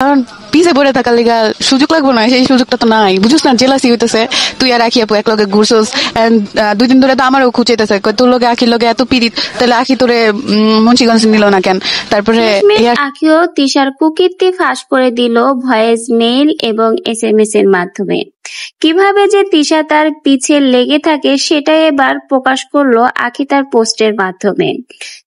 কারণ পিছে পড়ে থাকার লিগা সুযোগ লাগবো না, সেই সুযোগটা তো নাই। বুঝছিস না, জেলাসি হইতেছে। তুই আর আখি আপু এক লগে ঘুরছস, দুই দিন ধরে তো আমারও খুঁচাইতেছে, তোর লগে আখির লগে এত পিরিত, তাহলে আখি তোরে মুন্সিগঞ্জ নিল না কেন? তারপরে আখিও তিশার কুকীর্তি ফাঁস করে দিল ভয়েস মেইল এবং SMS এর মাধ্যমে। কিভাবে যে তিশা তার পিছে লেগে থাকে সেটাই এবার প্রকাশ করলো আখি তার পোস্টের মাধ্যমে।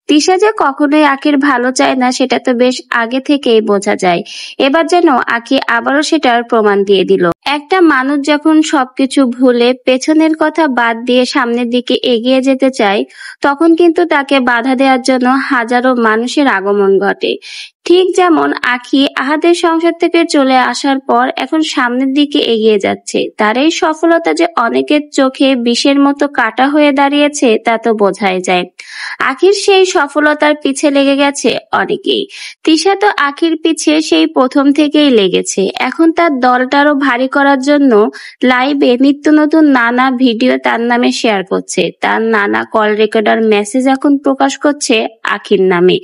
তিশা যে কখনোই আখির ভালো চায় না সেটা তো বেশ আগে থেকেই বোঝা যায়। এবার যেন আখি আবারও সেটার প্রমাণ দিয়ে দিল। একটা মানুষ যখন সবকিছু ভুলে পেছনের কথা বাদ দিয়ে সামনের দিকে এগিয়ে যেতে চায়, তখন কিন্তু তাকে বাধা দেওয়ার জন্য হাজারো মানুষের আগমন ঘটে। ঠিক যেমন আখি আহাদের সংসার থেকে চলে আসার পর এখন সামনের দিকে এগিয়ে যাচ্ছে। তার এই সফলতা যে অনেকের চোখে বিষের মতো কাটা হয়ে দাঁড়িয়েছে তা তো বোঝাই যায়। আখির সেই সফলতার পিছে লেগে গেছে অনেকেই। তিশা তো আখির পিছে সেই প্রথম থেকেই লেগেছে। এখন তার দলটারও ভারী করার জন্য লাইভে নিত্য নতুন নানা ভিডিও তার নামে শেয়ার করছে। তার নানা কল রেকর্ডার মেসেজ এখন প্রকাশ করছে আখির নামে।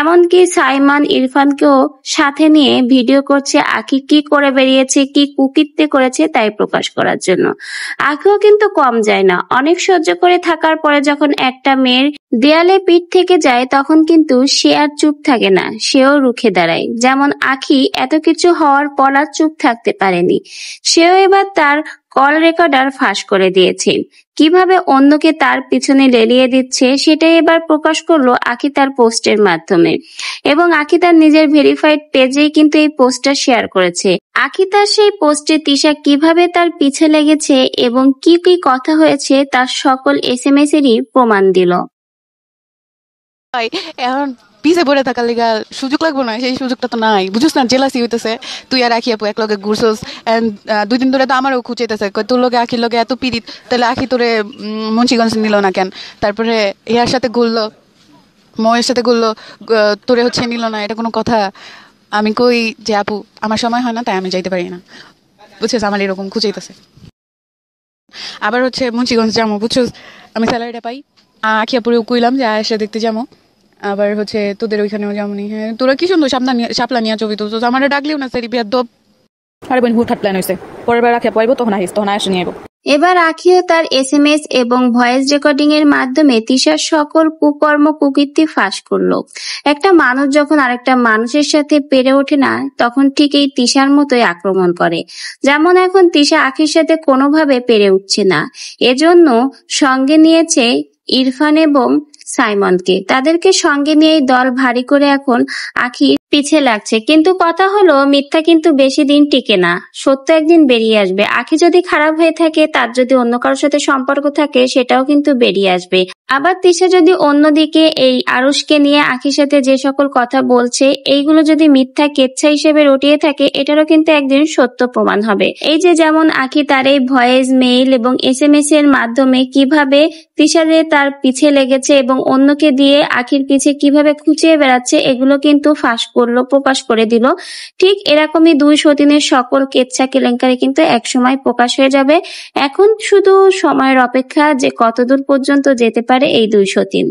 এমনকি সাইমান ইরফানকেও সাথে নিয়ে ভিডিও করছে আখি কি করে বেরিয়েছে, কি কুকীর্তি করেছে তাই প্রকাশ করার জন্য। আখিও কিন্তু কম যায় না। অনেক সহ্য করে থাকার পরে যখন একটা মেয়ের দেয়ালে পিঠ থেকে যায় তখন কিন্তু সে আর চুপ থাকে না, সেও রুখে দাঁড়ায়। যেমন আখি এত কিছু হওয়ার পর আর চুপ থাকতে পারেনি, সেও এবার তার কল রেকর্ডার ফাঁস করে দিয়েছে। কিভাবে অন্যকে তার পিছনে লেলিয়ে দিচ্ছে সেটাই এবার প্রকাশ করলো আখি তার পোস্টের মাধ্যমে। এবং আখি তার নিজের ভেরিফাইড পেজেই কিন্তু এই পোস্টটা শেয়ার করেছে। আখি তার সেই পোস্টে তিশা কিভাবে তার পিছে লেগেছে এবং কি কি কথা হয়েছে তার সকল SMS এরই প্রমাণ দিল। এখন পিছে পড়ে থাকার লিগা সুযোগ লাগবো না, সেই সুযোগটা তো নাই। বুঝছিস না, জেলাসি হইতেছে। তুই আর আখি আপু এক লগে ঘুরছস, দুই দিন ধরে তো আমারও খুঁচাইতেছে, তোর লগে আখির লগে এত পিরিত, তাহলে আখি তোরে মুন্সিগঞ্জ নিল না কেন? তারপরে ইয়ার সাথে ঘুরলো, ময়ের সাথে ঘুরলো, তোরে হচ্ছে নিল না, এটা কোনো কথা? আমি কই যে আপু আমার সময় হয় না তাই আমি যাইতে পারি না। বুঝছিস, আমার এরকম খুঁচাইতেছে। আবার হচ্ছে মুন্সিগঞ্জ যাবো, বুঝছিস, আমি স্যালারিটা পাই, আখি আপুরেও কইলাম যে আয়েশা দেখতে যাবো। আবার হচ্ছে তোদের ওইখানেও যেমনই। হ্যাঁ, তোরা কি সুন্দর শাপলা নিয়ে ছবি তুলতো, আমার ডাকলেও না সেরি বিয়ার দোপ। আরে বোন হুটহাট প্ল্যান হয়েছে, পরের বার রাখে পাইবো তখন আহিস, তখন আয়েশা নিয়ে আইবো। এবার আখিও তার SMS এবং ভয়েস রেকর্ডিং এর মাধ্যমে তিশার সকল কুকর্ম কুকীর্তি ফাঁস করলো। একটা মানুষ যখন আরেকটা মানুষের সাথে পেরে ওঠে না তখন ঠিক এই তিশার মতোই আক্রমণ করে। যেমন এখন তিশা আখির সাথে কোনোভাবে পেরে উঠছে না, এজন্য সঙ্গে নিয়েছে ইরফান এবং সাইমনকে। তাদেরকে সঙ্গে নিয়ে দল ভারী করে এখন আখি পিছে লাগছে। কিন্তু কথা হলো মিথ্যা কিন্তু বেশি দিন টিকে না, সত্য একদিন বেরিয়ে আসবে। আখি যদি খারাপ হয়ে থাকে, তার যদি অন্য কারোর সাথে সম্পর্ক থাকে, সেটাও কিন্তু বেরিয়ে আসবে। আবার তিশা যদি অন্যদিকে এই আরুষকে নিয়ে আখির সাথে যে সকল কথা বলছে এইগুলো যদি মিথ্যা কেচ্ছা হিসেবে রটিয়ে থাকে, এটারও কিন্তু একদিন সত্য প্রমাণ হবে। এই যে যেমন আখি তার এই ভয়েস মেইল এবং SMS এর মাধ্যমে কিভাবে তিশা যে তার পিছে লেগেছে এবং অন্যকে দিয়ে আখির পিছে কিভাবে খুঁচিয়ে বেড়াচ্ছে এগুলো কিন্তু ফাঁস করলো, প্রকাশ করে দিল। ঠিক এরকমই দুই সতীনের সকল কেচ্ছা কেলেঙ্কারি কিন্তু একসময় প্রকাশ হয়ে যাবে। এখন শুধু সময়ের অপেক্ষা যে কতদূর পর্যন্ত যেতে পারে এই দুই সতীন।